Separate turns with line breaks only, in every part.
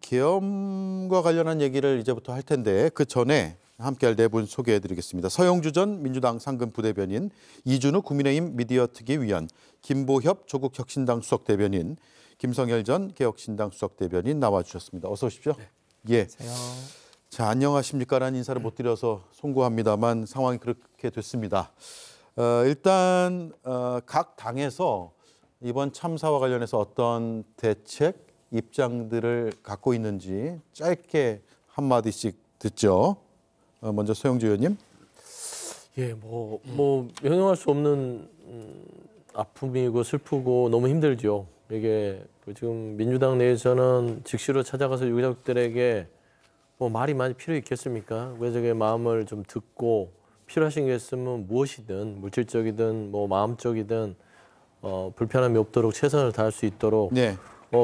계엄과 관련한 얘기를 이제부터 할 텐데 그 전에 함께할 네 분 소개해드리겠습니다. 서영주 전 민주당 상근 부대변인, 이준우 국민의힘 미디어특위 위원, 김보협 조국혁신당 수석대변인, 김성열 전 개혁신당 수석대변인 나와주셨습니다. 어서 오십시오.
네.
예.
안녕하세요.
자, 안녕하십니까라는 인사를 못 드려서 송구합니다만 상황이 그렇게 됐습니다. 일단 각 당에서 이번 참사와 관련해서 어떤 대책, 입장들을 갖고 있는지 짧게 한마디씩 듣죠. 먼저 서영주 의원님.
예, 명령할 수 없는 아픔이고 슬프고 너무 힘들죠. 이게 지금 민주당 내에서는 즉시로 찾아가서 유가족들에게 말이 많이 필요 있겠습니까? 유가족의 마음을 좀 듣고 필요하신 게 있으면 무엇이든 물질적이든 마음적이든 불편함이 없도록 최선을 다할 수 있도록
네.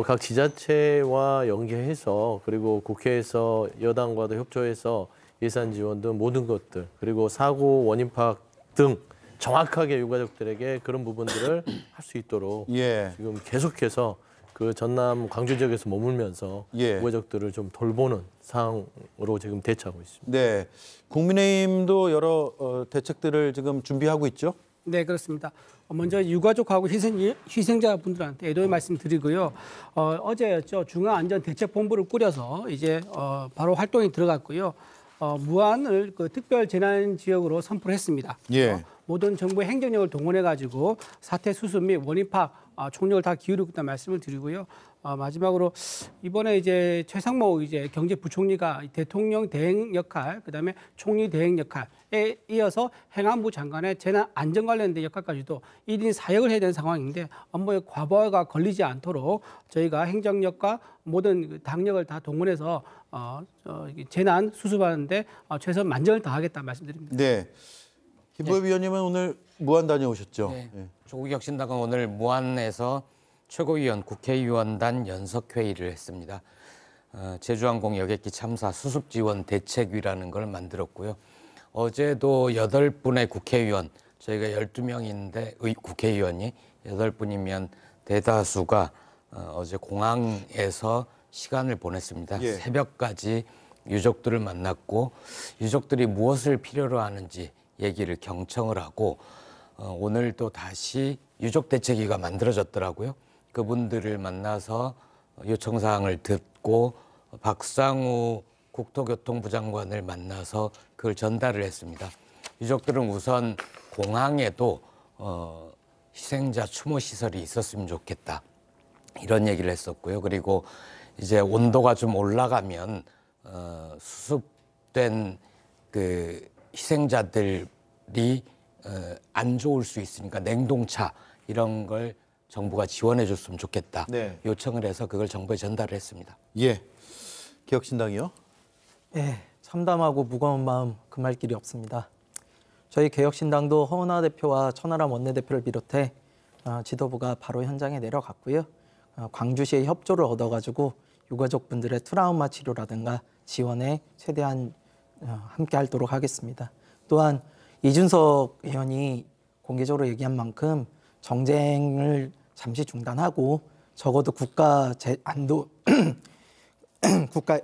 각 지자체와 연계해서 그리고 국회에서 여당과도 협조해서 예산 지원 등 모든 것들 그리고 사고 원인 파악 등 정확하게 유가족들에게 그런 부분들을 할 수 있도록
예.
지금 계속해서 그 전남 광주 지역에서 머물면서
예.
유가족들을 좀 돌보는 상황으로 지금 대처하고 있습니다.
네, 국민의힘도 여러 대책들을 지금 준비하고 있죠?
네, 그렇습니다. 먼저 유가족하고 희생자분들한테 애도의 말씀드리고요. 어제였죠. 중앙안전대책본부를 꾸려서 이제 바로 활동이 들어갔고요. 무안을 그 특별 재난 지역으로 선포를 했습니다.
예.
모든 정부의 행정력을 동원해 가지고 사태 수습 및 원인 파악 총력을 다 기울이고 있다는 말씀을 드리고요. 마지막으로 이번에 이제 최상목 이제 경제부총리가 대통령 대행 역할, 그다음에 총리 대행 역할에 이어서 행안부 장관의 재난 안전 관련된 역할까지도 1인 4역을 해야 되는 상황인데 업무에 과부하가 걸리지 않도록 저희가 행정력과 모든 당력을 다 동원해서 재난 수습하는데 최선 만전을 다하겠다 말씀드립니다.
네. 김보협 위원님은 오늘 무안 다녀오셨죠?
네.
네.
조국혁신당은 오늘 무안에서 최고위원 국회의원단 연석회의를 했습니다. 제주항공 여객기 참사 수습지원 대책위라는 걸 만들었고요. 어제도 8분의 국회의원, 저희가 12명인데 국회의원이 8분이면 대다수가 어제 공항에서 시간을 보냈습니다.
예.
새벽까지 유족들을 만났고 유족들이 무엇을 필요로 하는지 얘기를 경청을 하고 오늘 또 다시 유족대책위가 만들어졌더라고요. 그분들을 만나서 요청사항을 듣고 박상우 국토교통부 장관을 만나서 그걸 전달을 했습니다. 유족들은 우선 공항에도 희생자 추모 시설이 있었으면 좋겠다. 이런 얘기를 했었고요. 그리고 이제 온도가 좀 올라가면 수습된 그 희생자들이 안 좋을 수 있으니까 냉동차 이런 걸 정부가 지원해 줬으면 좋겠다.
네.
요청을 해서 그걸 정부에 전달을 했습니다.
예. 개혁신당이요?
예, 참담하고 무거운 마음 금할 길이 없습니다. 저희 개혁신당도 허은하 대표와 천하람 원내대표를 비롯해 지도부가 바로 현장에 내려갔고요. 광주시의 협조를 얻어가지고 유가족분들의 트라우마 치료라든가 지원에 최대한 함께 하도록 하겠습니다. 또한 이준석 의원이 공개적으로 얘기한 만큼 정쟁을 잠시 중단하고 적어도 국가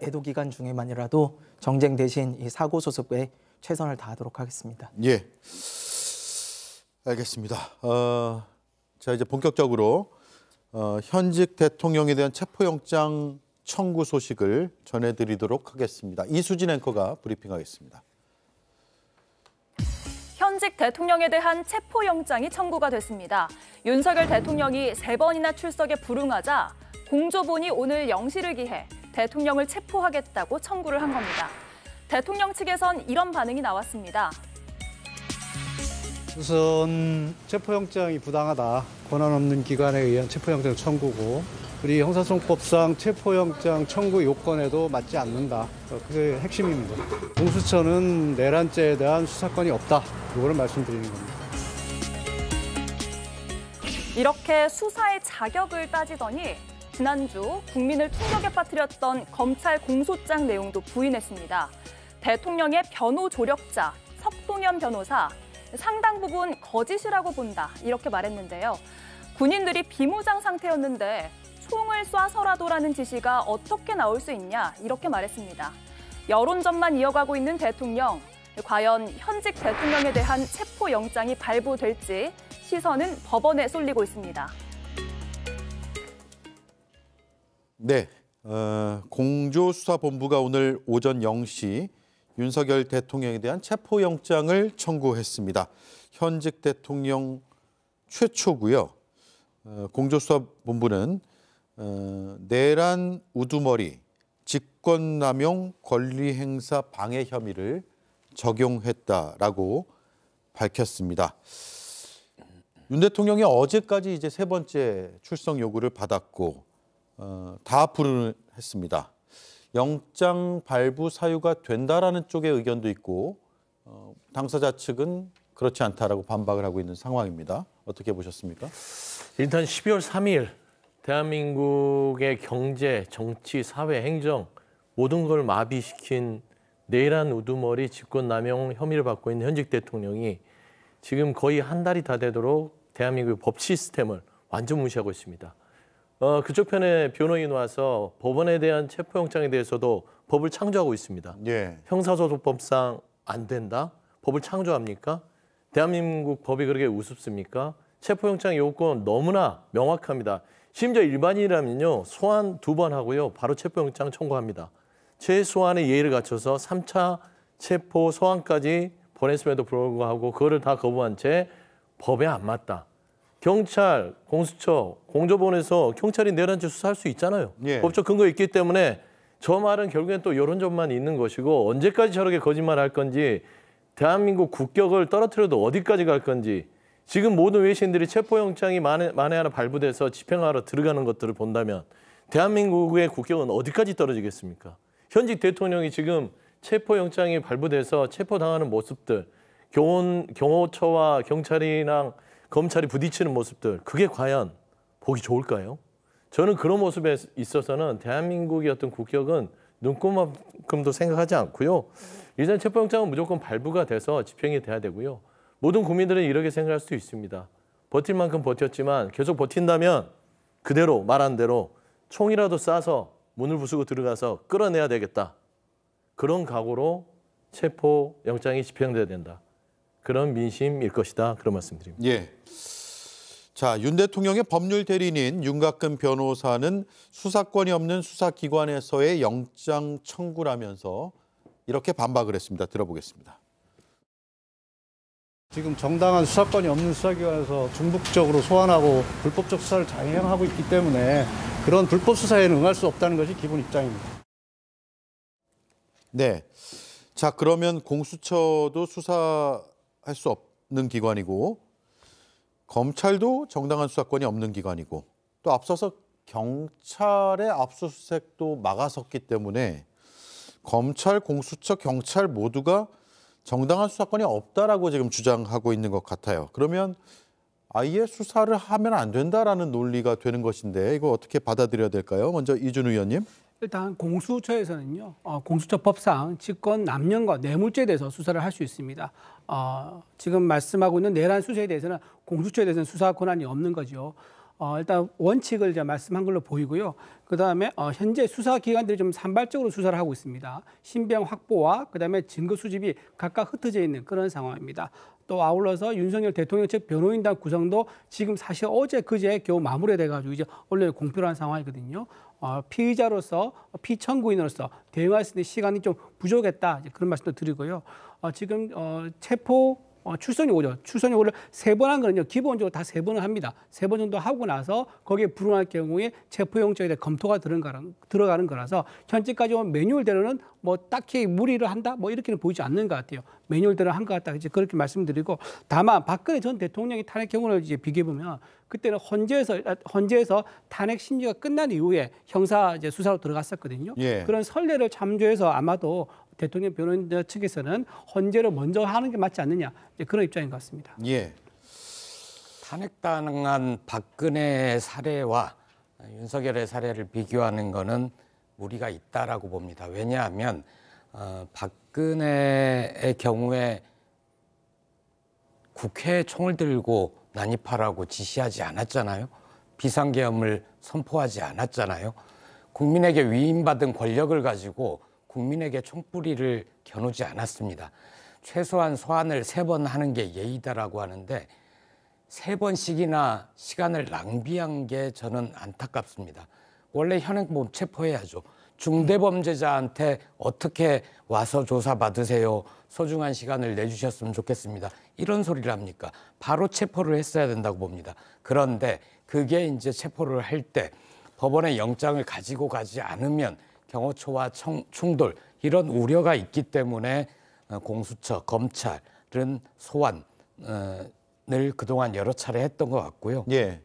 애도 기간 중에만이라도 정쟁 대신 이 사고 수습에 최선을 다하도록 하겠습니다.
예. 알겠습니다. 자, 이제 본격적으로 현직 대통령에 대한 체포영장 청구 소식을 전해드리도록 하겠습니다. 이수진 앵커가 브리핑하겠습니다.
현직 대통령에 대한 체포영장이 청구가 됐습니다. 윤석열 대통령이 3번이나 출석에 불응하자 공조본이 오늘 영시를 기해 대통령을 체포하겠다고 청구를 한 겁니다. 대통령 측에선 이런 반응이 나왔습니다.
우선 체포영장이 부당하다. 권한 없는 기관에 의한 체포영장 청구고 우리 형사소송법상 체포영장 청구 요건에도 맞지 않는다. 그게 핵심입니다. 공수처는 내란죄에 대한 수사권이 없다. 이거를 말씀드리는 겁니다.
이렇게 수사의 자격을 따지더니 지난주 국민을 충격에 빠뜨렸던 검찰 공소장 내용도 부인했습니다. 대통령의 변호 조력자 석동현 변호사 상당 부분 거짓이라고 본다 이렇게 말했는데요. 군인들이 비무장 상태였는데 총을 쏴서라도라는 지시가 어떻게 나올 수 있냐 이렇게 말했습니다. 여론전만 이어가고 있는 대통령. 과연 현직 대통령에 대한 체포영장이 발부될지 시선은 법원에 쏠리고 있습니다.
네, 공조수사본부가 오늘 오전 0시 윤석열 대통령에 대한 체포영장을 청구했습니다. 현직 대통령 최초고요. 공조수사본부는 내란 우두머리, 직권남용 권리행사 방해 혐의를 적용했다라고 밝혔습니다. 윤 대통령이 어제까지 이제 세 번째 출석 요구를 받았고 다 불응을 했습니다. 영장 발부 사유가 된다라는 쪽의 의견도 있고 당사자 측은 그렇지 않다라고 반박을 하고 있는 상황입니다. 어떻게 보셨습니까?
일단 12월 3일 대한민국의 경제, 정치, 사회, 행정 모든 걸 마비시킨 내란 우두머리 직권남용 혐의를 받고 있는 현직 대통령이 지금 거의 한 달이 다 되도록 대한민국의 법 시스템을 완전 무시하고 있습니다. 그쪽 편에 변호인 와서 법원에 대한 체포영장에 대해서도 법을 창조하고 있습니다.
예.
형사소송법상 안 된다? 법을 창조합니까? 대한민국 법이 그렇게 우습습니까? 체포영장 요건 너무나 명확합니다. 심지어 일반인이라면요. 소환 2번 하고요. 바로 체포영장 청구합니다. 최소한의 예의를 갖춰서 3차 체포 소환까지 보냈음에도 불구하고 그거를 다 거부한 채 법에 안 맞다. 경찰, 공수처, 공조본에서 경찰이 내란죄 수사할 수 있잖아요.
예.
법적 근거 있기 때문에 저 말은 결국엔 또 여론전만 있는 것이고 언제까지 저렇게 거짓말할 건지 대한민국 국격을 떨어뜨려도 어디까지 갈 건지 지금 모든 외신들이 체포영장이 만에 하나 발부돼서 집행하러 들어가는 것들을 본다면 대한민국의 국격은 어디까지 떨어지겠습니까? 현직 대통령이 지금 체포영장이 발부돼서 체포당하는 모습들, 경호처와 경찰이랑 검찰이 부딪히는 모습들, 그게 과연 보기 좋을까요? 저는 그런 모습에 있어서는 대한민국의 어떤 국격은 눈꼽만큼도 생각하지 않고요. 일단 체포영장은 무조건 발부가 돼서 집행이 돼야 되고요. 모든 국민들은 이렇게 생각할 수 있습니다. 버틸 만큼 버텼지만 계속 버틴다면 그대로 말한 대로 총이라도 쏴서 문을 부수고 들어가서 끌어내야 되겠다. 그런 각오로 체포영장이 집행돼야 된다. 그런 민심일 것이다. 그런 말씀드립니다.
예. 자, 윤 대통령의 법률 대리인인 윤곽근 변호사는 수사권이 없는 수사기관에서의 영장 청구라면서 이렇게 반박을 했습니다. 들어보겠습니다.
지금 정당한 수사권이 없는 수사기관에서 중복적으로 소환하고 불법적 수사를 자행하고 있기 때문에 그런 불법 수사에는 응할 수 없다는 것이 기본 입장입니다.
네. 자, 그러면 공수처도 수사할 수 없는 기관이고 검찰도 정당한 수사권이 없는 기관이고 또 앞서서 경찰의 압수수색도 막아섰기 때문에 검찰, 공수처, 경찰 모두가 정당한 수사권이 없다라고 지금 주장하고 있는 것 같아요. 그러면 아예 수사를 하면 안 된다라는 논리가 되는 것인데 이거 어떻게 받아들여야 될까요? 먼저 이준 의원님.
일단 공수처에서는요, 공수처법상 직권 남용과 뇌물죄에 대해서 수사를 할 수 있습니다. 지금 말씀하고 있는 내란 수사에 대해서는 공수처에 대해서는 수사 권한이 없는 거죠. 일단 원칙을 이제 말씀한 걸로 보이고요. 그다음에 현재 수사기관들이 좀 산발적으로 수사를 하고 있습니다. 신병 확보와 그다음에 증거 수집이 각각 흩어져 있는 그런 상황입니다. 또 아울러서 윤석열 대통령 측 변호인단 구성도 지금 사실 어제 그제 겨우 마무리돼가지고 이제 언론에 공표를 한 상황이거든요. 피의자로서 피청구인으로서 대응할 수 있는 시간이 좀 부족했다 이제 그런 말씀도 드리고요. 지금 체포 출석 요구죠. 출석 요구를 3번 한 거는요. 기본적으로 다 3번을 합니다. 3번 정도 하고 나서 거기에 불응할 경우에 체포영장에 대해 검토가 들어가는 거라서 현재까지 온 매뉴얼대로는 뭐 딱히 무리를 한다 뭐 이렇게는 보이지 않는 것 같아요. 매뉴얼대로 한 것 같다 이제 그렇게 말씀드리고 다만 박근혜 전 대통령이 탄핵 경우를 이제 비교해 보면 그때는 헌재에서 탄핵 심리가 끝난 이후에 형사 이제 수사로 들어갔었거든요.
예.
그런 선례를 참조해서 아마도 대통령 변호인 측에서는 헌재를 먼저 하는 게 맞지 않느냐 그런 입장인 것 같습니다.
예.
탄핵당한 박근혜 사례와 윤석열의 사례를 비교하는 것은 무리가 있다라고 봅니다. 왜냐하면 박근혜의 경우에 국회에 총을 들고 난입하라고 지시하지 않았잖아요. 비상계엄을 선포하지 않았잖아요. 국민에게 위임받은 권력을 가지고 국민에게 총뿌리를 겨누지 않았습니다. 최소한 소환을 3번 하는 게 예의다라고 하는데 3번씩이나 시간을 낭비한 게 저는 안타깝습니다. 원래 현행범 체포해야죠. 중대범죄자한테 어떻게 와서 조사받으세요. 소중한 시간을 내주셨으면 좋겠습니다. 이런 소리를 합니까? 바로 체포를 했어야 된다고 봅니다. 그런데 그게 이제 체포를 할 때 법원의 영장을 가지고 가지 않으면 경호처와 충돌 이런 우려가 있기 때문에 공수처, 검찰은 소환을 그동안 여러 차례 했던 것 같고요.
예.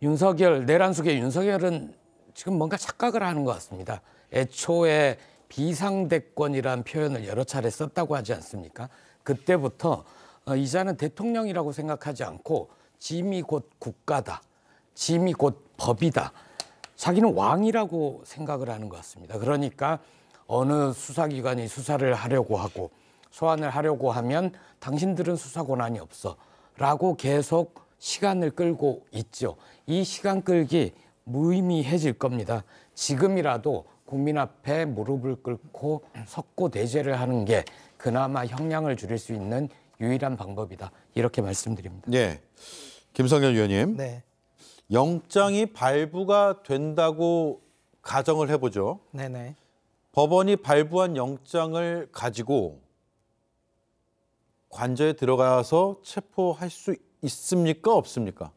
윤석열, 내란 속의 윤석열은 지금 뭔가 착각을 하는 것 같습니다. 애초에 비상대권이라는 표현을 여러 차례 썼다고 하지 않습니까? 그때부터 이자는 대통령이라고 생각하지 않고 짐이 곧 국가다. 짐이 곧 법이다. 자기는 왕이라고 생각을 하는 것 같습니다. 그러니까 어느 수사기관이 수사를 하려고 하고 소환을 하려고 하면 당신들은 수사 권한이 없어 라고 계속 시간을 끌고 있죠. 이 시간 끌기 무의미해질 겁니다. 지금이라도 국민 앞에 무릎을 꿇고 석고대죄를 하는 게 그나마 형량을 줄일 수 있는 유일한 방법이다. 이렇게 말씀드립니다.
네. 김성현 위원님.
네.
영장이 발부가 된다고 가정을 해보죠.
네네.
법원이 발부한 영장을 가지고 관저에 들어가서 체포할 수 있습니까? 없습니까?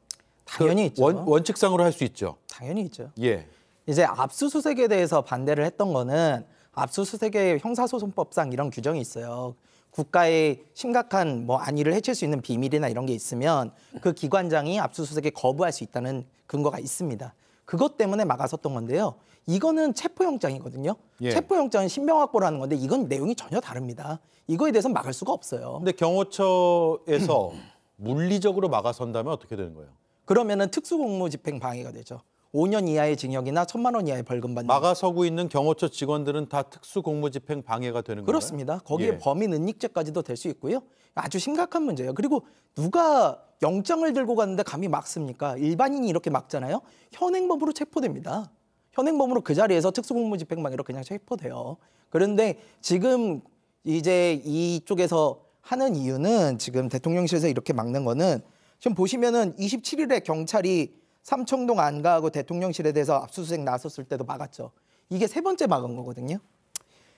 당연히 있죠.
원칙상으로 할 수 있죠.
당연히 있죠.
예.
이제 압수수색에 대해서 반대를 했던 거는 압수수색의 형사소송법상 이런 규정이 있어요. 국가의 심각한 안위를 해칠 수 있는 비밀이나 이런 게 있으면 그 기관장이 압수수색에 거부할 수 있다는 근거가 있습니다. 그것 때문에 막았었던 건데요. 이거는 체포영장이거든요.
예.
체포영장은 신병 확보를 하는 건데 이건 내용이 전혀 다릅니다. 이거에 대해서는 막을 수가 없어요.
근데 경호처에서 물리적으로 막아선다면 어떻게 되는 거예요?
그러면은 특수공무집행 방해가 되죠. 5년 이하의 징역이나 1,000만 원 이하의 벌금 받는.
막아서고 있는 경호처 직원들은 다 특수공무집행 방해가 되는 거예요?
그렇습니다. 거기에
예.
범인 은닉죄까지도 될 수 있고요. 아주 심각한 문제예요. 그리고 누가 영장을 들고 갔는데 감히 막습니까? 일반인이 이렇게 막잖아요. 현행범으로 체포됩니다. 현행범으로 그 자리에서 특수공무집행방해로 그냥 체포돼요. 그런데 지금 이제 이쪽에서 하는 이유는 지금 대통령실에서 이렇게 막는 거는 지금 보시면은 27일에 경찰이 삼청동 안가하고 대통령실에 대해서 압수수색 나섰을 때도 막았죠. 이게 3번째 막은 거거든요.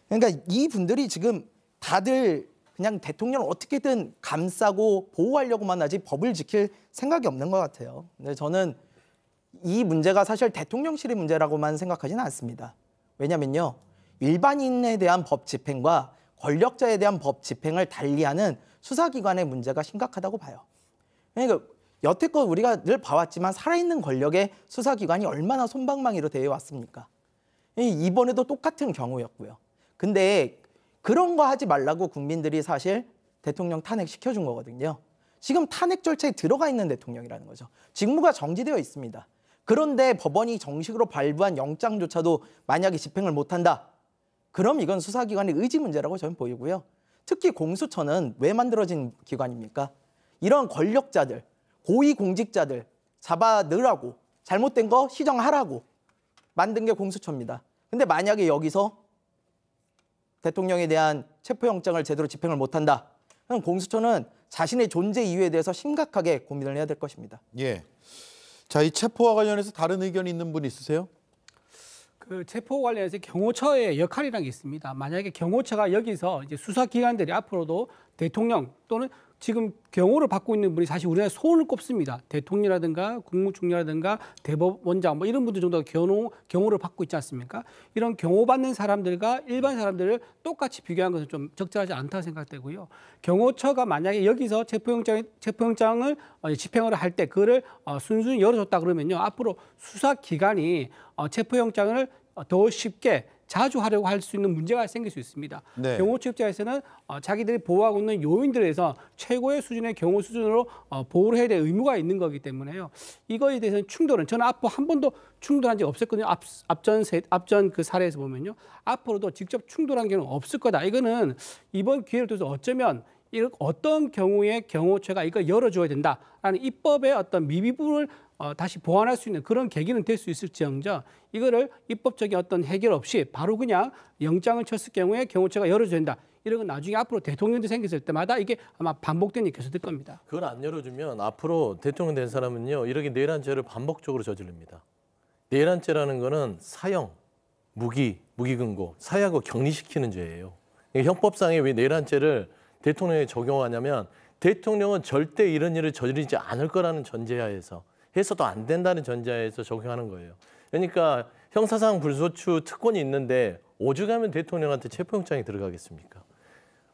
그러니까 이 분들이 지금 다들 그냥 대통령을 어떻게든 감싸고 보호하려고만 하지 법을 지킬 생각이 없는 것 같아요. 근데 저는 이 문제가 사실 대통령실의 문제라고만 생각하지는 않습니다. 왜냐면요. 일반인에 대한 법 집행과 권력자에 대한 법 집행을 달리하는 수사기관의 문제가 심각하다고 봐요. 그러니까 여태껏 우리가 늘 봐왔지만 살아있는 권력의 수사기관이 얼마나 솜방망이로 되어 왔습니까? 이번에도 똑같은 경우였고요. 근데 그런 거 하지 말라고 국민들이 사실 대통령 탄핵시켜준 거거든요. 지금 탄핵 절차에 들어가 있는 대통령이라는 거죠. 직무가 정지되어 있습니다. 그런데 법원이 정식으로 발부한 영장조차도 만약에 집행을 못한다. 그럼 이건 수사기관의 의지 문제라고 저는 보이고요. 특히 공수처는 왜 만들어진 기관입니까? 이런 권력자들, 고위공직자들 잡아넣으라고 잘못된 거 시정하라고 만든 게 공수처입니다. 근데 만약에 여기서 대통령에 대한 체포영장을 제대로 집행을 못한다. 그럼 공수처는 자신의 존재 이유에 대해서 심각하게 고민을 해야 될 것입니다.
예. 자, 이 체포와 관련해서 다른 의견이 있는 분 있으세요?
그 체포 관련해서 경호처의 역할이라는 게 있습니다. 만약에 경호처가 여기서 이제 수사기관들이 앞으로도 대통령 또는 지금 경호를 받고 있는 분이 사실 우리나라에 손을 꼽습니다. 대통령이라든가 국무총리라든가 대법원장 이런 분들 정도가 경호를 받고 있지 않습니까? 이런 경호받는 사람들과 일반 사람들을 똑같이 비교한 것은 좀 적절하지 않다고 생각되고요. 경호처가 만약에 여기서 체포영장을 집행을 할 때 그거를 순순히 열어줬다 그러면요. 앞으로 수사기관이 체포영장을 더 쉽게 자주 하려고 할 수 있는 문제가 생길 수 있습니다.
네.
경호처 입장에서는 자기들이 보호하고 있는 요인들에 대해서 최고의 수준의 경호 수준으로 보호를 해야 될 의무가 있는 거기 때문에요. 이거에 대해서는 충돌은 저는 앞으로 한 번도 충돌한 적이 없었거든요. 앞전 그 사례에서 보면요. 앞으로도 직접 충돌한 경우는 없을 거다. 이거는 이번 기회를 통해서 어쩌면 어떤 경우에 경호처가 이걸 열어줘야 된다라는 입법의 어떤 미비부를 다시 보완할 수 있는 그런 계기는 될 수 있을지언정 이거를 입법적인 어떤 해결 없이 바로 그냥 영장을 쳤을 경우에 경호처가 열어줘야 된다. 이런 건 나중에 앞으로 대통령도 생겼을 때마다 이게 아마 반복되는 게 계속될 겁니다.
그걸 안 열어주면 앞으로 대통령 된 사람은요 이렇게 내란 죄를 반복적으로 저지릅니다. 내란 죄라는 거는 사형, 무기금고, 사유하고 격리시키는 죄예요. 형법상에 왜 내란 죄를 대통령에 적용하냐면 대통령은 절대 이런 일을 저지르지 않을 거라는 전제하에서 해서도 안 된다는 전제하에서 적용하는 거예요. 그러니까 형사상 불소추 특권이 있는데 오죽하면 대통령한테 체포영장이 들어가겠습니까?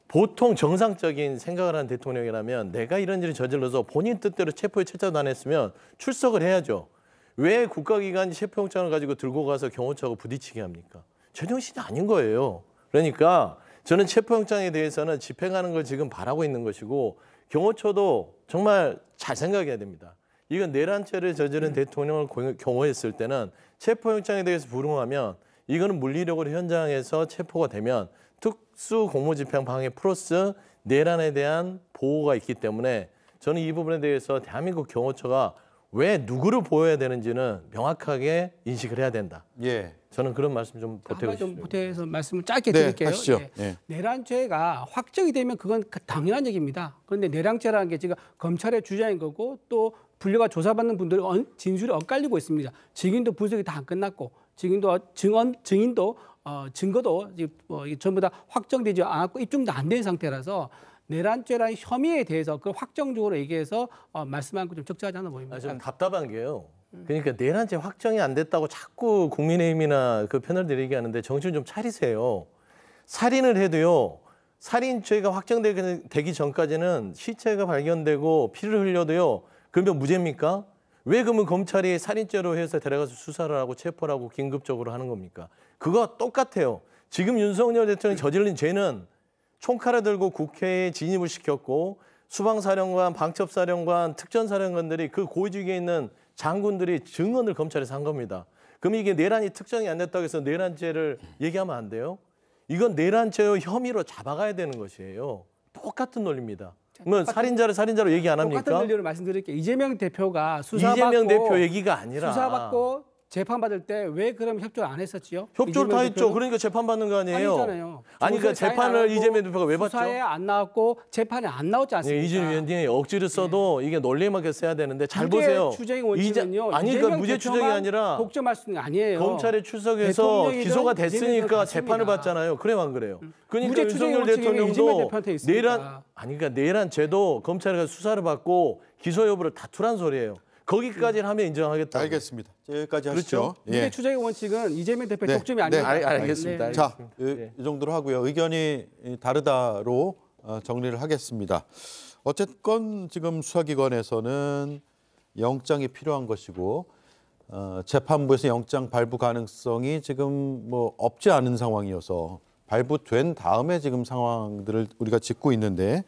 보통 정상적인 생각을 하는 대통령이라면 내가 이런 일을 저질러서 본인 뜻대로 체포에 채택도 안 했으면 출석을 해야죠. 왜 국가기관이 체포영장을 가지고 들고 가서 경호처하고 부딪히게 합니까? 제정신이 아닌 거예요. 그러니까 저는 체포영장에 대해서는 집행하는 걸 지금 바라고 있는 것이고 경호처도 정말 잘 생각해야 됩니다. 이건 내란죄를 저지른 대통령을 경호했을 때는 체포영장에 대해서 불응하면 이거는 물리력으로 현장에서 체포가 되면 특수 공무집행 방해 플러스 내란에 대한 보호가 있기 때문에 저는 이 부분에 대해서 대한민국 경호처가 왜 누구를 보호해야 되는지는 명확하게 인식을 해야 된다.
예.
저는 그런 말씀 좀 보태고
한번 좀
싶습니다.
보태서 말씀을 짧게
네,
드릴게요.
하시죠.
예.
예.
내란죄가 확정이 되면 그건 당연한 얘기입니다. 그런데 내란죄라는 게 지금 검찰의 주장인 거고 또 불려가 조사받는 분들이 진술이 엇갈리고 있습니다. 증인도 분석이 다 안 끝났고 증인도 증인도 증거도 이게 전부 다 확정되지 않았고 입증도 안 된 상태라서 내란죄라는 혐의에 대해서 그 확정적으로 얘기해서 말씀한 거 좀 적절하지 않아 보입니다.
좀 답답한 게요. 그러니까 내란죄 확정이 안 됐다고 자꾸 국민의힘이나 그 패널들이 얘기하는데 정신 좀 차리세요. 살인을 해도요. 살인죄가 확정되기 전까지는 시체가 발견되고 피를 흘려도요. 그러면 무죄입니까? 왜 그러면 검찰이 살인죄로 해서 데려가서 수사를 하고 체포를 하고 긴급적으로 하는 겁니까? 그거 똑같아요. 지금 윤석열 대통령이 저지른 죄는 총칼을 들고 국회에 진입을 시켰고 수방사령관, 방첩사령관, 특전사령관들이 그 고위직에 있는 장군들이 증언을 검찰에서 한 겁니다. 그럼 이게 내란이 특정이 안 됐다고 해서 내란죄를 얘기하면 안 돼요? 이건 내란죄의 혐의로 잡아가야 되는 것이에요. 똑같은 논리입니다. 그러면 살인자를 살인자로 얘기 안 합니까?
똑같은 논리로 말씀드릴게요. 이재명 대표가 수사받고
이재명 대표 얘기가 아니라
수사받고 재판받을 때 왜 그럼 협조를 안 했었지요?
협조를 다 했죠. 그러니까 재판받는 거 아니에요?
아니잖아요.
아니 그러니까 재판을 이재명 대표가 왜 받죠?
수사에 안 나왔고 재판에 안 나왔지 않습니까?
네, 이준우 위원장이 억지로 써도 이게 논리에 맞게 써야 되는데 잘
무죄
보세요.
추정의 원칙은요.
아니 그러니까 무죄 추정이 아니라
독점할 수 있는 게 아니에요.
검찰에 출석해서
대통령이든
기소가
이재명
됐으니까
대표가
재판을
같습니다.
받잖아요. 그래요 안 그래요? 그러니까
무죄 추정의
윤석열
원칙이 이재명
대통령도
대표한테 있습니까?
그러니까 내란죄도 검찰에 가서 수사를 받고 기소 여부를 다투란 소리예요. 거기까지는 하면 인정하겠다.
알겠습니다. 여기까지
그렇죠?
하시죠.
무죄 추정의 원칙은 이재명 대표의
네.
독점이
네.
아닙니다.
알겠습니다.
자,
네.
이 정도로 하고요. 의견이 다르다로 정리를 하겠습니다. 어쨌건 지금 수사기관에서는 영장이 필요한 것이고 재판부에서 영장 발부 가능성이 지금 뭐 없지 않은 상황이어서 발부된 다음에 지금 상황들을 우리가 짚고 있는데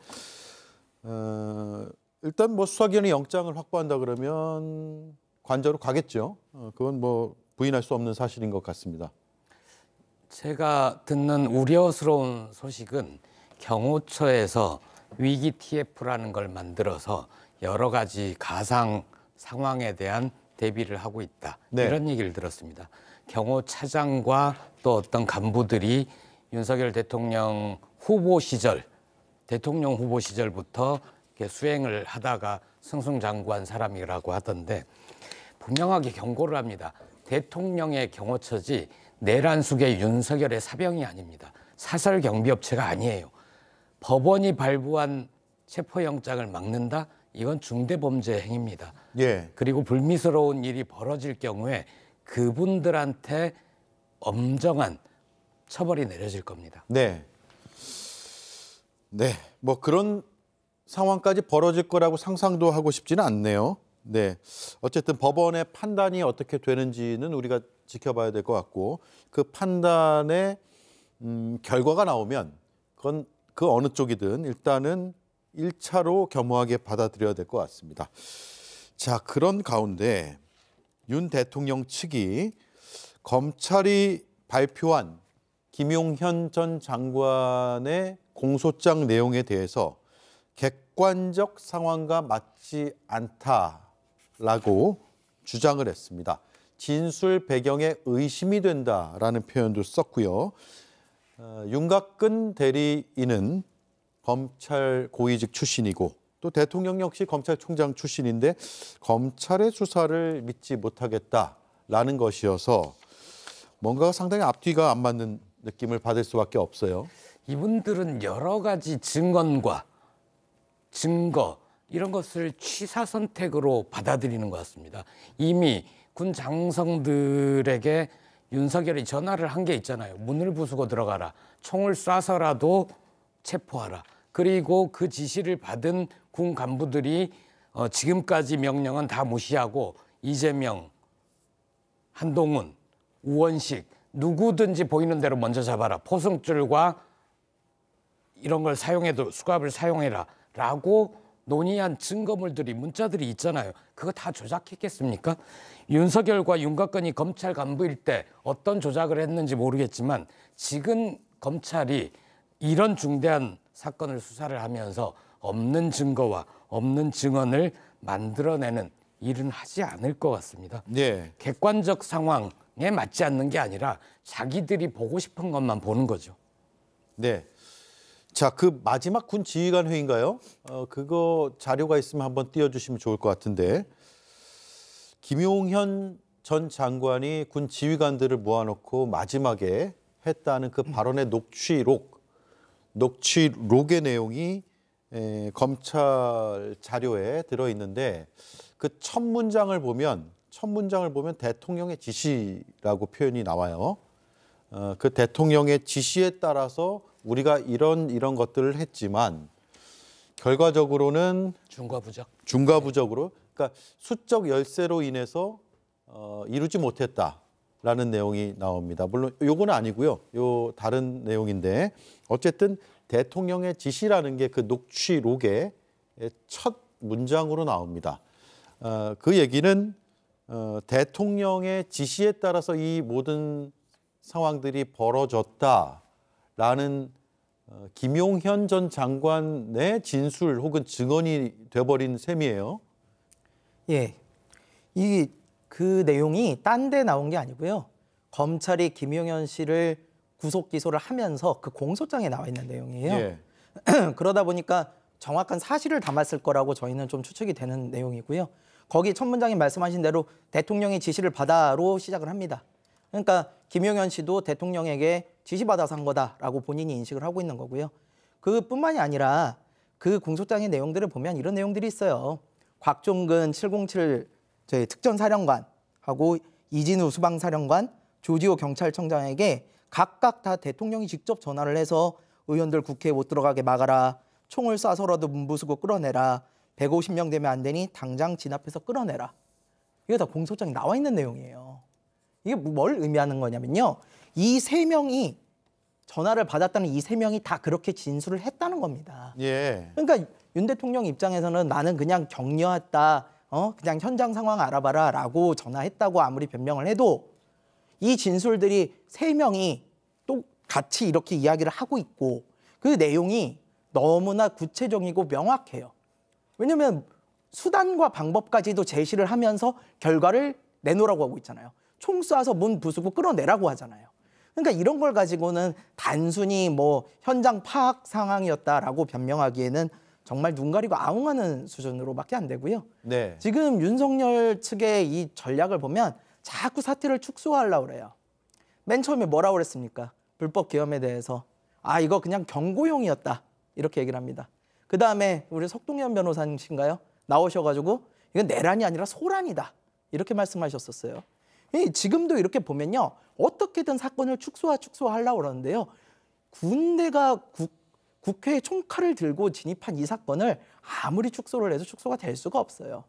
일단 뭐 수사기관이 영장을 확보한다 그러면 관저로 가겠죠. 그건 뭐 부인할 수 없는 사실인 것 같습니다.
제가 듣는 우려스러운 소식은 경호처에서 위기 TF라는 걸 만들어서 여러 가지 가상 상황에 대한 대비를 하고 있다.
네.
이런 얘기를 들었습니다. 경호차장과 또 어떤 간부들이 윤석열 대통령 후보 시절, 대통령 후보 시절부터 이렇게 수행을 하다가 승승장구한 사람이라고 하던데 분명하게 경고를 합니다. 대통령의 경호처지 내란숙의 윤석열의 사병이 아닙니다. 사설 경비업체가 아니에요. 법원이 발부한 체포영장을 막는다? 이건 중대범죄 행위입니다.
예.
그리고 불미스러운 일이 벌어질 경우에 그분들한테 엄정한 처벌이 내려질 겁니다.
네. 네. 뭐 그런 상황까지 벌어질 거라고 상상도 하고 싶지는 않네요. 네. 어쨌든 법원의 판단이 어떻게 되는지는 우리가 지켜봐야 될 것 같고 그 판단의 결과가 나오면 그건 그 어느 쪽이든 일단은 1차로 겸허하게 받아들여야 될 것 같습니다. 자, 그런 가운데 윤 대통령 측이 검찰이 발표한 김용현 전 장관의 공소장 내용에 대해서 객관적 상황과 맞지 않다라고 주장을 했습니다. 진술 배경에 의심이 된다라는 표현도 썼고요. 윤곽근 대리인은 검찰 고위직 출신이고 또 대통령 역시 검찰총장 출신인데 검찰의 수사를 믿지 못하겠다라는 것이어서 뭔가 상당히 앞뒤가 안 맞는 느낌을 받을 수밖에 없어요.
이분들은 여러 가지 증언과 증거 이런 것을 취사 선택으로 받아들이는 것 같습니다. 이미 군 장성들에게 윤석열이 전화를 한 게 있잖아요. 문을 부수고 들어가라. 총을 쏴서라도 체포하라. 그리고 그 지시를 받은 군 간부들이 지금까지 명령은 다 무시하고 이재명, 한동훈, 우원식 누구든지 보이는 대로 먼저 잡아라. 포승줄과 이런 걸 사용해도 수갑을 사용해라 라고 논의한 증거물들이 문자들이 있잖아요. 그거 다 조작했겠습니까? 윤석열과 윤곽근이 검찰 간부일 때 어떤 조작을 했는지 모르겠지만 지금 검찰이 이런 중대한 사건을 수사를 하면서 없는 증거와 없는 증언을 만들어내는 일은 하지 않을 것 같습니다.
네.
객관적 상황에 맞지 않는 게 아니라 자기들이 보고 싶은 것만 보는 거죠.
네. 자, 그 마지막 군 지휘관 회의인가요? 그거 자료가 있으면 한번 띄워주시면 좋을 것 같은데 김용현 전 장관이 군 지휘관들을 모아놓고 마지막에 했다는 그 발언의 녹취록의 내용이 검찰 자료에 들어있는데 그 첫 문장을 보면 대통령의 지시라고 표현이 나와요. 그 대통령의 지시에 따라서 우리가 이런 것들을 했지만 결과적으로는 중과부적으로 그러니까 수적 열세로 인해서 이루지 못했다라는 내용이 나옵니다. 물론 요거는 아니고요. 요 다른 내용인데 어쨌든 대통령의 지시라는 게 그 녹취록의 첫 문장으로 나옵니다. 그 얘기는 대통령의 지시에 따라서 이 모든 상황들이 벌어졌다라는 김용현 전 장관의 진술 혹은 증언이 돼버린 셈이에요.
예, 그 내용이 딴 데 나온 게 아니고요. 검찰이 김용현 씨를 구속 기소를 하면서 그 공소장에 나와 있는 내용이에요.
예.
그러다 보니까 정확한 사실을 담았을 거라고 저희는 좀 추측이 되는 내용이고요. 거기 첫 문장에 말씀하신 대로 대통령의 지시를 받아로 시작을 합니다. 그러니까 김용현 씨도 대통령에게 지시받아서 한 거다라고 본인이 인식을 하고 있는 거고요. 그뿐만이 아니라 그 공소장의 내용들을 보면 이런 내용들이 있어요. 곽종근 707 특전사령관하고 이진우 수방사령관, 조지호 경찰청장에게 각각 다 대통령이 직접 전화를 해서 의원들 국회에 못 들어가게 막아라. 총을 쏴서라도 문부수고 끌어내라. 150명 되면 안 되니 당장 진압해서 끌어내라. 이게 다 공소장에 나와 있는 내용이에요. 이게 뭘 의미하는 거냐면요. 이 세 명이 전화를 받았다는 이 세 명이 다 그렇게 진술을 했다는 겁니다.
예.
그러니까 윤 대통령 입장에서는 나는 그냥 격려했다. 그냥 현장 상황 알아봐라 라고 전화했다고 아무리 변명을 해도 이 진술들이 세 명이 또 같이 이렇게 이야기를 하고 있고 그 내용이 너무나 구체적이고 명확해요. 왜냐하면 수단과 방법까지도 제시를 하면서 결과를 내놓으라고 하고 있잖아요. 총 쏴서 문 부수고 끌어내라고 하잖아요. 그러니까 이런 걸 가지고는 단순히 뭐 현장 파악 상황이었다라고 변명하기에는 정말 눈 가리고 아웅하는 수준으로밖에 안 되고요.
네.
지금 윤석열 측의 이 전략을 보면 자꾸 사태를 축소하려고 그래요. 맨 처음에 뭐라고 그랬습니까? 불법 계엄에 대해서. 이거 그냥 경고용이었다. 이렇게 얘기를 합니다. 그다음에 우리 석동현 변호사님인가요? 나오셔가지고 이건 내란이 아니라 소란이다. 이렇게 말씀하셨었어요. 지금도 이렇게 보면요. 어떻게든 사건을 축소하려고 그러는데요. 군대가 국회에 총칼을 들고 진입한 이 사건을 아무리 축소를 해도 축소가 될 수가 없어요.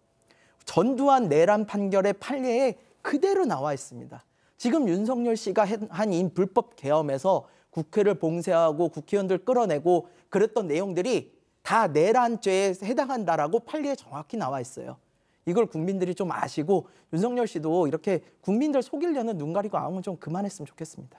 전두환 내란 판결의 판례에 그대로 나와 있습니다. 지금 윤석열 씨가 한 이 불법 계엄에서 국회를 봉쇄하고 국회의원들 끌어내고 그랬던 내용들이 다 내란죄에 해당한다라고 판례에 정확히 나와 있어요. 이걸 국민들이 좀 아시고 윤석열 씨도 이렇게 국민들 속이려는 눈 가리고 아웅은 좀 그만했으면 좋겠습니다.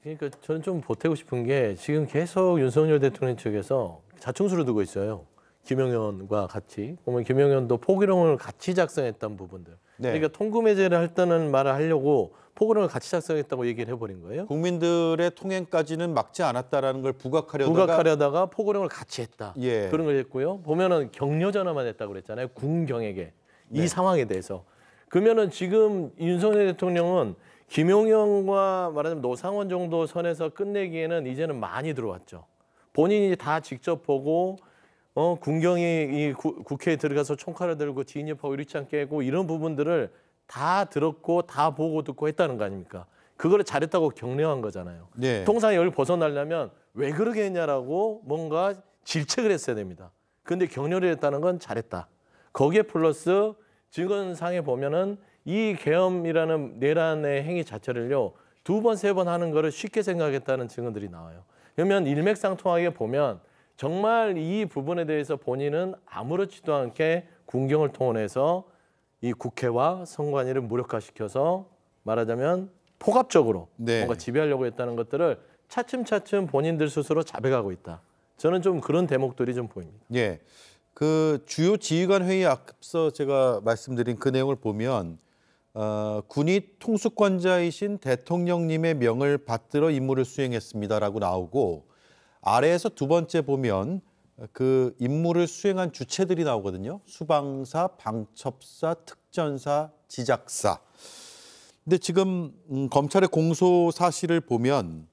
그러니까 저는 좀 보태고 싶은 게 지금 계속 윤석열 대통령 측에서 자충수를 두고 있어요. 김용현과 같이 보면 김용현도 포기령을 같이 작성했던 부분들.
네.
그러니까 통금해제를 했다는 말을 하려고 포기령을 같이 작성했다고 얘기를 해버린 거예요.
국민들의 통행까지는 막지 않았다라는 걸 부각하려다가
포기령을 같이 했다.
예.
그런 걸 했고요. 보면은 격려 전화만 했다고 그랬잖아요. 군경에게
네.
이 상황에 대해서. 그러면은 지금 윤석열 대통령은 김용현과 말하자면 노상원 정도 선에서 끝내기에는 이제는 많이 들어왔죠. 본인이 다 직접 보고 군경이 이 국회에 들어가서 총칼을 들고 진입하고 유리창 깨고 이런 부분들을 다 들었고 다 보고 듣고 했다는 거 아닙니까? 그거를 잘했다고 격려한 거잖아요.
네.
통상 여기를 벗어나려면 왜 그러게 했냐라고 뭔가 질책을 했어야 됩니다. 그런데 격려를 했다는 건 잘했다. 거기에 플러스 증언상에 보면은 이 계엄이라는 내란의 행위 자체를요 2번, 3번 하는 거를 쉽게 생각했다는 증언들이 나와요. 그러면 일맥상통하게 보면 정말 이 부분에 대해서 본인은 아무렇지도 않게 군경을 통해서 이 국회와 선관위를 무력화시켜서 말하자면 포괄적으로
네.
뭔가 지배하려고 했다는 것들을 차츰차츰 본인들 스스로 자백하고 있다. 저는 좀 그런 대목들이 좀 보입니다.
예. 그 주요 지휘관 회의 앞서 제가 말씀드린 그 내용을 보면 군이 통수권자이신 대통령님의 명을 받들어 임무를 수행했습니다라고 나오고 아래에서 두 번째 보면 그 임무를 수행한 주체들이 나오거든요. 수방사, 방첩사, 특전사, 지작사. 근데 지금 검찰의 공소 사실을 보면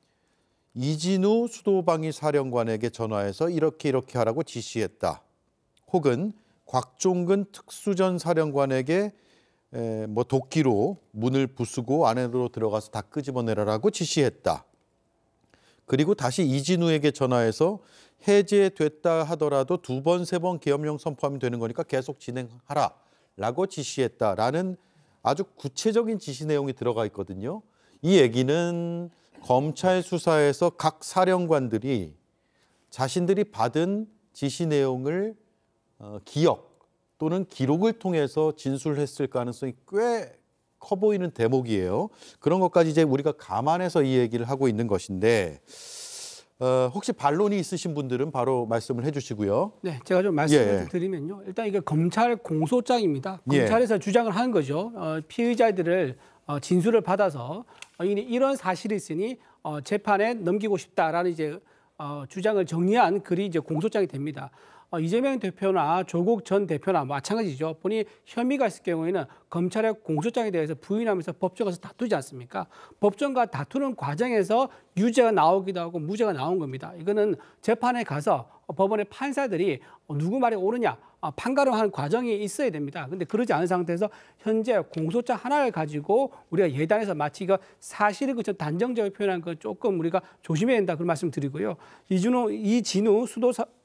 이진우 수도방위 사령관에게 전화해서 이렇게 하라고 지시했다. 혹은 곽종근 특수전 사령관에게 뭐 도끼로 문을 부수고 안으로 들어가서 다 끄집어내라라고 지시했다. 그리고 다시 이진우에게 전화해서 해제됐다 하더라도 2번, 3번 계엄령 선포하면 되는 거니까 계속 진행하라라고 지시했다라는 아주 구체적인 지시 내용이 들어가 있거든요. 이 얘기는 검찰 수사에서 각 사령관들이 자신들이 받은 지시 내용을 기억 또는 기록을 통해서 진술했을 가능성이 꽤 커 보이는 대목이에요. 그런 것까지 이제 우리가 감안해서 이 얘기를 하고 있는 것인데 혹시 반론이 있으신 분들은 바로 말씀을 해주시고요.
네, 제가 좀 말씀을 드리면요. 일단 이게 검찰 공소장입니다. 검찰에서 주장을 하는 거죠. 피의자들을 진술을 받아서 이런 사실이 있으니 재판에 넘기고 싶다라는 이제 주장을 정리한 글이 이제 공소장이 됩니다. 이재명 대표나 조국 전 대표나 마찬가지죠. 본인이 혐의가 있을 경우에는 검찰의 공소장에 대해서 부인하면서 법정 가서 다투지 않습니까? 법정과 다투는 과정에서 유죄가 나오기도 하고 무죄가 나온 겁니다. 이거는 재판에 가서 법원의 판사들이 누구 말이 옳으냐 판가름하는 과정이 있어야 됩니다. 근데 그러지 않은 상태에서 현재 공소장 하나를 가지고 우리가 예단해서 마치 이거 사실인 것처럼 단정적으로 표현한 건 조금 우리가 조심해야 된다 그런 말씀 드리고요. 이진우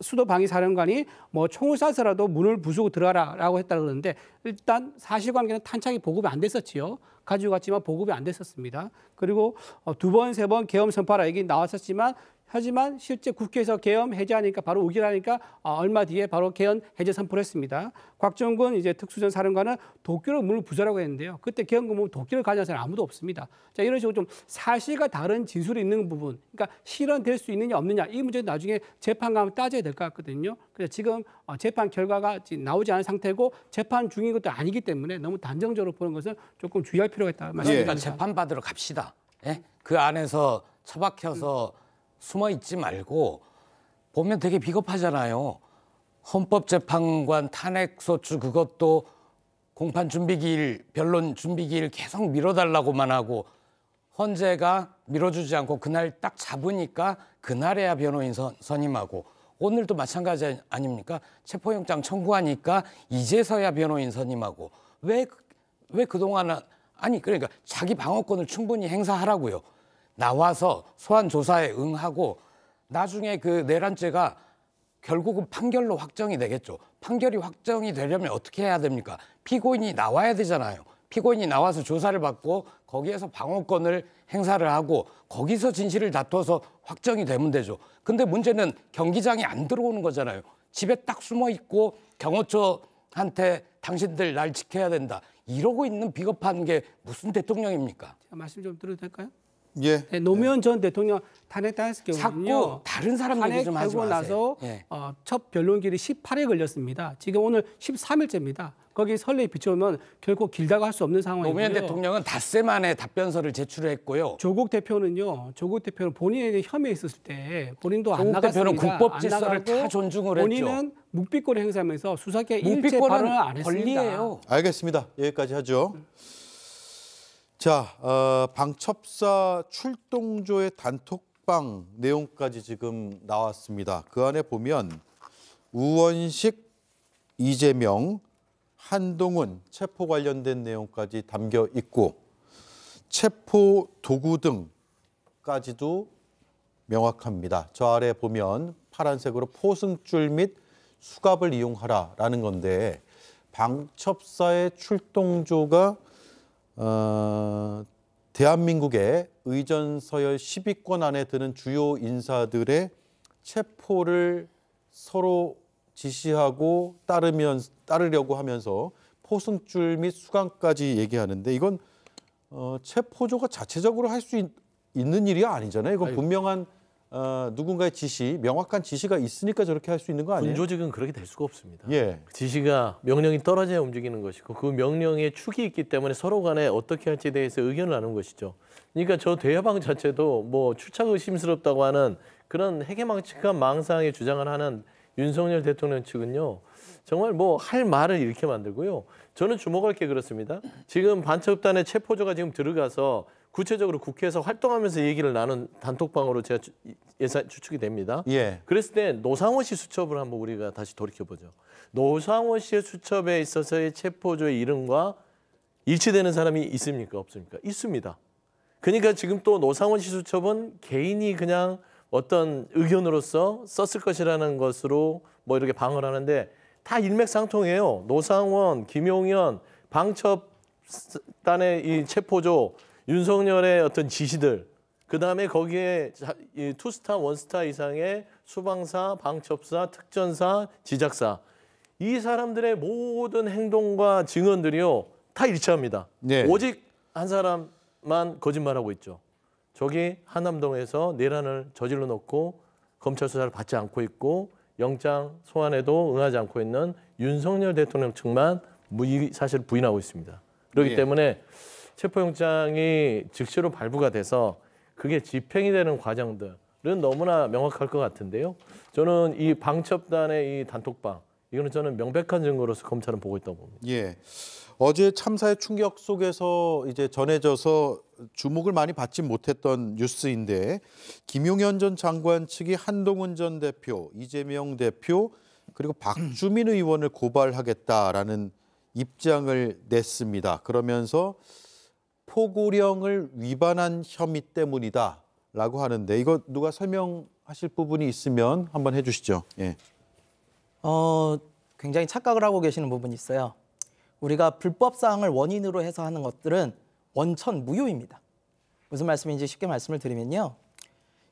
수도방위 사령관이 뭐 총을 쏴서라도 문을 부수고 들어가라라고 했다 그러는데 일단 사실관계는 탄창이 보급이 안 됐었지요. 가지고 갔지만 보급이 안 됐었습니다. 그리고 2번, 3번 계엄 선포하라 얘기 나왔었지만 하지만 실제 국회에서 계엄 해제하니까 바로 의결하니까 얼마 뒤에 바로 계엄 해제 선포를 했습니다. 곽종근 이제 특수전 사령관은 도끼로 문을 부수라고 했는데요. 그때 계엄 보면 도끼를 가져간 사람 아무도 없습니다. 자, 이런 식으로 좀 사실과 다른 진술이 있는 부분, 그러니까 실현될 수 있느냐 없느냐 이 문제는 나중에 재판 가면 따져야 될 것 같거든요. 그래서 지금 재판 결과가 나오지 않은 상태고 재판 중인 것도 아니기 때문에 너무 단정적으로 보는 것은 조금 주의할 필요가 있다.
그러니까 재판 받으러 갑시다. 예? 그 안에서 처박혀서 숨어 있지 말고 보면 되게 비겁하잖아요. 헌법재판관 탄핵소추 그것도 공판 준비기일, 변론 준비기일 계속 미뤄달라고만 하고 헌재가 밀어주지 않고 그날 딱 잡으니까 그날에야 변호인 선임하고 오늘도 마찬가지 아닙니까? 체포영장 청구하니까 이제서야 변호인 선임하고 왜 그동안은 아니 그러니까 자기 방어권을 충분히 행사하라고요. 나와서 소환 조사에 응하고 나중에 그 내란죄가 결국은 판결로 확정이 되겠죠. 판결이 확정이 되려면 어떻게 해야 됩니까? 피고인이 나와야 되잖아요. 피고인이 나와서 조사를 받고 거기에서 방어권을 행사를 하고 거기서 진실을 다퉈서 확정이 되면 되죠. 근데 문제는 경기장에 안 들어오는 거잖아요. 집에 딱 숨어 있고 경호처한테 당신들 날 지켜야 된다. 이러고 있는 비겁한 게 무슨 대통령입니까?
말씀 좀 드려도 될까요?
예.
네, 노무현 전 대통령 탄핵당했을 경우는요.
자꾸 다른 사람 얘기 좀 하지
탄핵하고
마세요.
나서
예.
첫 변론길이 18회 걸렸습니다. 지금 오늘 13일째입니다. 거기 선례에 비춰보면 결코 길다고 할 수 없는 상황이고요.
노무현 대통령은 닷새 만에 답변서를 제출했고요.
조국 대표는 본인에 대해 혐의 있었을 때 본인도 안
조국
나갔습니다.
대표는 국법
안
질서를
나가고
다 존중을
본인은
했죠.
묵비권을 행사하면서 수사기에 일체
묵비권은
발언을 안 했습니다.
권리예요.
알겠습니다. 여기까지 하죠. 자, 방첩사 출동조의 단톡방 내용까지 지금 나왔습니다. 그 안에 보면 우원식, 이재명, 한동훈 체포 관련된 내용까지 담겨 있고 체포 도구 등까지도 명확합니다. 저 아래 보면 파란색으로 포승줄 및 수갑을 이용하라라는 건데 방첩사의 출동조가 대한민국의 의전서열 10위권 안에 드는 주요 인사들의 체포를 서로 지시하고 따르려고 하면서 포승줄 및 수감까지 얘기하는데 이건 체포조가 자체적으로 할 수 있는 일이 아니잖아요. 이건 분명한 누군가의 지시, 명확한 지시가 있으니까 저렇게 할 수 있는 거 아니에요?
군조직은 그렇게 될 수가 없습니다.
예.
지시가 명령이 떨어져야 움직이는 것이고 그 명령에 축이 있기 때문에 서로 간에 어떻게 할지에 대해서 의견을 나누는 것이죠. 그러니까 저 대여방 자체도 뭐 출착 의심스럽다고 하는 그런 해괴망측한 망상에 주장을 하는 윤석열 대통령 측은요. 정말 뭐 할 말을 이렇게 만들고요. 저는 주목할 게 그렇습니다. 지금 반첩단의 체포조가 지금 들어가서 구체적으로 국회에서 활동하면서 얘기를 나눈 단톡방으로 제가 추측이 됩니다.
예.
그랬을 때 노상원 씨 수첩을 한번 우리가 다시 돌이켜보죠. 노상원 씨의 수첩에 있어서의 체포조의 이름과 일치되는 사람이 있습니까? 없습니까? 있습니다. 그러니까 지금 또 노상원 씨 수첩은 개인이 그냥 어떤 의견으로서 썼을 것이라는 것으로 뭐 이렇게 방어를 하는데 다 일맥상통해요. 노상원, 김용현, 방첩단의 이 체포조, 윤석열의 어떤 지시들, 그다음에 거기에 이 투스타, 원스타 이상의 수방사, 방첩사, 특전사, 지작사 이 사람들의 모든 행동과 증언들이요 다 일치합니다.
네.
오직 한 사람만 거짓말하고 있죠. 저기 한남동에서 내란을 저질러 놓고 검찰 수사를 받지 않고 있고 영장 소환에도 응하지 않고 있는 윤석열 대통령 측만 사실 부인하고 있습니다. 그렇기
예.
때문에 체포영장이 즉시로 발부가 돼서 그게 집행이 되는 과정들은 너무나 명확할 것 같은데요. 저는 이 방첩단의 이 단톡방 이거는 저는 명백한 증거로서 검찰은 보고 있다고 봅니다.
예. 어제 참사의 충격 속에서 이제 전해져서 주목을 많이 받지 못했던 뉴스인데 김용현 전 장관 측이 한동훈 전 대표, 이재명 대표 그리고 박주민 의원을 고발하겠다라는 입장을 냈습니다. 그러면서 포고령을 위반한 혐의 때문이다라고 하는데 이거 누가 설명하실 부분이 있으면 한번 해주시죠. 예.
굉장히 착각을 하고 계시는 부분이 있어요. 우리가 불법 사항을 원인으로 해서 하는 것들은 원천 무효입니다. 무슨 말씀인지 쉽게 말씀을 드리면요.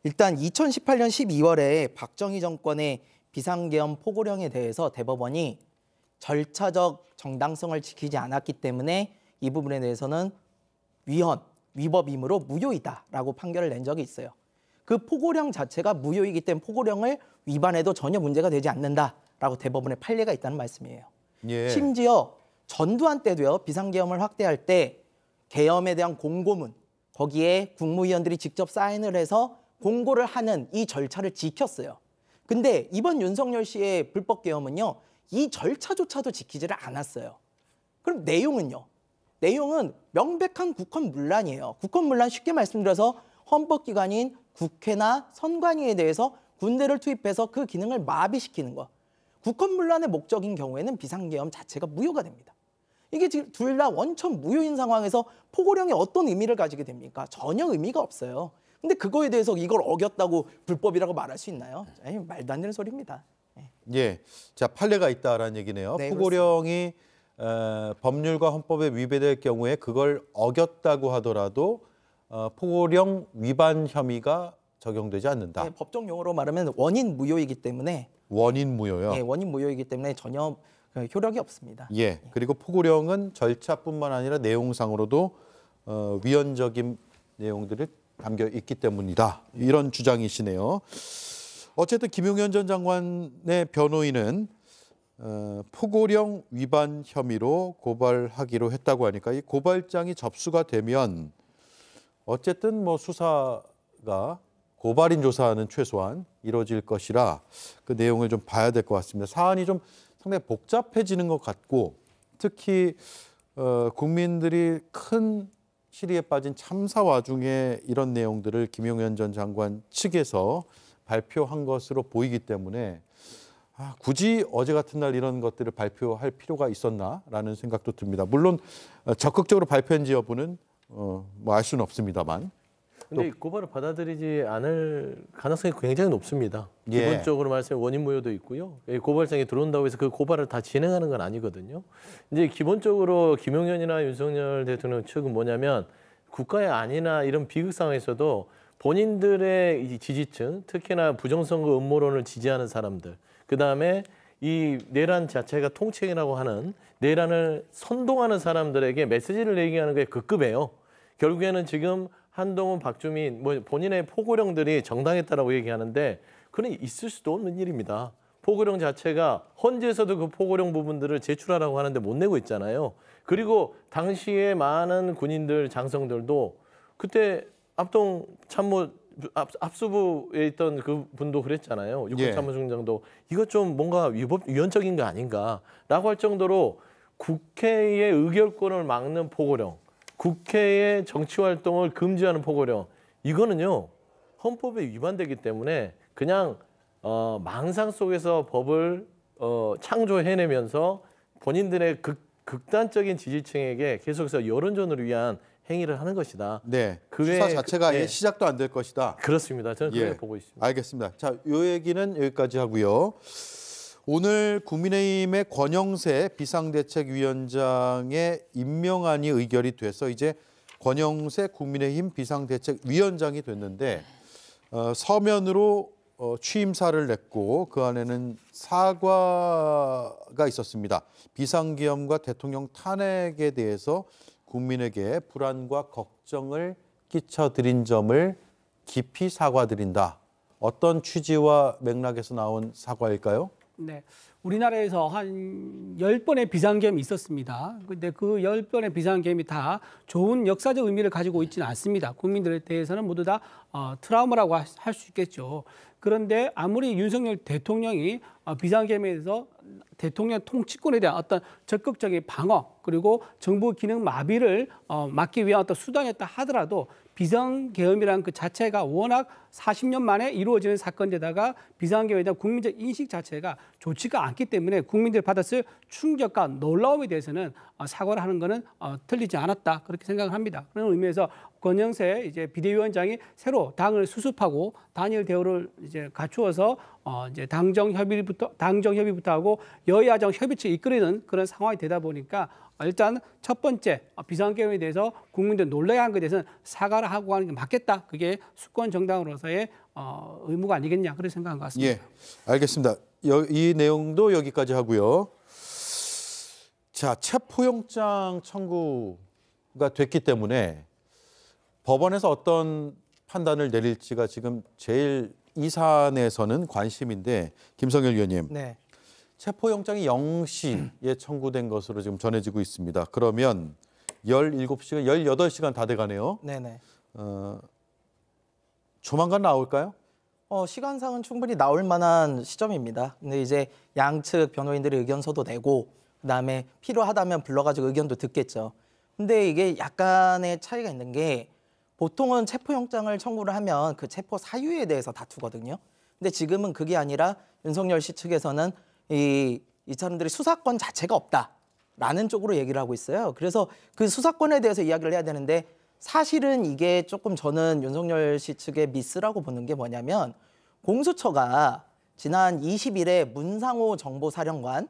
일단 2018년 12월에 박정희 정권의 비상계엄 포고령에 대해서 대법원이 절차적 정당성을 지키지 않았기 때문에 이 부분에 대해서는 위법이므로 무효이다라고 판결을 낸 적이 있어요. 그 포고령 자체가 무효이기 때문에 포고령을 위반해도 전혀 문제가 되지 않는다라고 대법원의 판례가 있다는 말씀이에요.
예.
심지어 전두환 때도요. 비상계엄을 확대할 때 계엄에 대한 공고문 거기에 국무위원들이 직접 사인을 해서 공고를 하는 이 절차를 지켰어요. 근데 이번 윤석열 씨의 불법계엄은요. 이 절차조차도 지키지를 않았어요. 그럼 내용은요? 내용은 명백한 국헌문란이에요. 국헌문란 쉽게 말씀드려서 헌법기관인 국회나 선관위에 대해서 군대를 투입해서 그 기능을 마비시키는 거. 국헌문란의 목적인 경우에는 비상계엄 자체가 무효가 됩니다. 이게 지금 둘 다 원천 무효인 상황에서 포고령이 어떤 의미를 가지게 됩니까? 전혀 의미가 없어요. 근데 그거에 대해서 이걸 어겼다고 불법이라고 말할 수 있나요? 에이, 말도 안 되는 소리입니다.
예, 자 판례가 있다라는 얘기네요.
네,
포고령이 법률과 헌법에 위배될 경우에 그걸 어겼다고 하더라도 포고령 위반 혐의가 적용되지 않는다.
네, 법적 용어로 말하면 원인 무효이기 때문에
원인 무효요.
네, 원인 무효이기 때문에 전혀 효력이 없습니다.
예, 그리고 포고령은 절차뿐만 아니라 내용상으로도 위헌적인 내용들을 담겨 있기 때문이다. 이런 주장이시네요. 어쨌든 김용현 전 장관의 변호인은 포고령 위반 혐의로 고발하기로 했다고 하니까 이 고발장이 접수가 되면 어쨌든 뭐 수사가 고발인 조사는 최소한 이루어질 것이라 그 내용을 좀 봐야 될 것 같습니다. 사안이 좀 상당히 복잡해지는 것 같고 특히 국민들이 큰 시리에 빠진 참사 와중에 이런 내용들을 김용현 전 장관 측에서 발표한 것으로 보이기 때문에 굳이 어제 같은 날 이런 것들을 발표할 필요가 있었나라는 생각도 듭니다. 물론 적극적으로 발표한지 여부는 뭐 알 수는 없습니다만.
근데 고발을 받아들이지 않을 가능성이 굉장히 높습니다.
예.
기본적으로 말씀에 원인 무효도 있고요. 고발장이 들어온다고 해서 그 고발을 다 진행하는 건 아니거든요. 이제 기본적으로 김용현이나 윤석열 대통령 측은 뭐냐면 국가의 안이나 이런 비극 상황에서도 본인들의 이 지지층, 특히나 부정선거 음모론을 지지하는 사람들, 그다음에 이 내란 자체가 통칭이라고 하는 내란을 선동하는 사람들에게 메시지를 얘기하는 게 급급해요. 결국에는 지금 한동훈, 박주민, 뭐 본인의 포고령들이 정당했다라고 얘기하는데 그건 있을 수도 없는 일입니다. 포고령 자체가 헌재에서도 그 포고령 부분들을 제출하라고 하는데 못 내고 있잖아요. 그리고 당시에 많은 군인들, 장성들도 그때 합동 참모 합수부에 있던 그 분도 그랬잖아요. 육군참모총장도 이거 좀 뭔가 위헌적인 거 아닌가라고 할 정도로 국회의 의결권을 막는 포고령, 국회의 정치활동을 금지하는 포고령, 이거는요 헌법에 위반되기 때문에 그냥 망상 속에서 법을 창조해내면서 본인들의 극단적인 지지층에게 계속해서 여론전을 위한 행위를 하는 것이다.
네, 수사 자체가 아예 시작도 안 될 것이다.
그렇습니다. 저는 그렇게 보고 있습니다.
알겠습니다. 자, 요 얘기는 여기까지 하고요. 오늘 국민의힘의 권영세 비상대책위원장의 임명안이 의결이 돼서 이제 권영세 국민의힘 비상대책위원장이 됐는데 서면으로 취임사를 냈고 그 안에는 사과가 있었습니다. 비상계엄과 대통령 탄핵에 대해서 국민에게 불안과 걱정을 끼쳐드린 점을 깊이 사과드린다. 어떤 취지와 맥락에서 나온 사과일까요?
네. 우리나라에서 한 10번의 비상계엄이 있었습니다. 근데 그 10번의 비상계엄이 다 좋은 역사적 의미를 가지고 있지는 않습니다. 국민들에 대해서는 모두 다 트라우마라고 할 수 있겠죠. 그런데 아무리 윤석열 대통령이 비상계엄에 대해서 대통령 통치권에 대한 어떤 적극적인 방어 그리고 정부 기능 마비를 막기 위한 어떤 수단이었다 하더라도 비상계엄이라는 그 자체가 워낙 40년 만에 이루어지는 사건에다가 비상계엄에 대한 국민적 인식 자체가 좋지가 않기 때문에 국민들이 받았을 충격과 놀라움에 대해서는 사과를 하는 것은 틀리지 않았다 그렇게 생각을 합니다. 그런 의미에서 권영세 이제 비대위원장이 새로 당을 수습하고 단일 대우를 이제 갖추어서 이제 당정 협의부터 하고 여야정 협의체 이끌리는 그런 상황이 되다 보니까 일단 첫 번째 비상계엄에 대해서 국민들 놀라게 한 것에 대해서는 사과를 하고 하는 게 맞겠다. 그게 수권 정당으로서의 의무가 아니겠냐 그렇게 생각한 것 같습니다.
예, 알겠습니다. 이 내용도 여기까지 하고요. 자, 체포영장 청구가 됐기 때문에 법원에서 어떤 판단을 내릴지가 지금 제일 이 사안에서는 관심인데 김성열 의원님.
네.
체포영장이 0시에 청구된 것으로 지금 전해지고 있습니다. 그러면 17시간, 18시간 다 돼가네요.
네네.
조만간 나올까요?
시간상은 충분히 나올 만한 시점입니다. 근데 이제 양측 변호인들이 의견서도 내고 그다음에 필요하다면 불러가지고 의견도 듣겠죠. 근데 이게 약간의 차이가 있는 게 보통은 체포영장을 청구를 하면 그 체포 사유에 대해서 다투거든요. 근데 지금은 그게 아니라 윤석열 씨 측에서는 이 사람들이 수사권 자체가 없다라는 쪽으로 얘기를 하고 있어요. 그래서 그 수사권에 대해서 이야기를 해야 되는데 사실은 이게 조금 저는 윤석열 씨 측의 미스라고 보는 게 뭐냐면 공수처가 지난 20일에 문상호 정보사령관을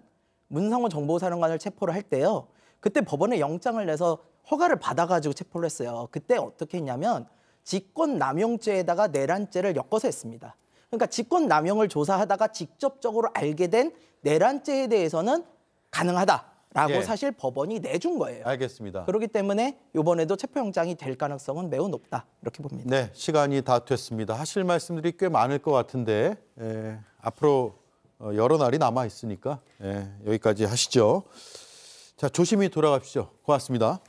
체포를 할 때요. 그때 법원에 영장을 내서 허가를 받아가지고 체포를 했어요. 그때 어떻게 했냐면 직권남용죄에다가 내란죄를 엮어서 했습니다. 그러니까 직권남용을 조사하다가 직접적으로 알게 된 내란죄에 대해서는 가능하다.
예.
사실 법원이 내준 거예요.
알겠습니다.
그렇기 때문에 이번에도 체포영장이 될 가능성은 매우 높다 이렇게 봅니다.
네, 시간이 다 됐습니다. 하실 말씀들이 꽤 많을 것 같은데 앞으로 여러 날이 남아 있으니까 여기까지 하시죠. 자, 조심히 돌아가십시오. 고맙습니다.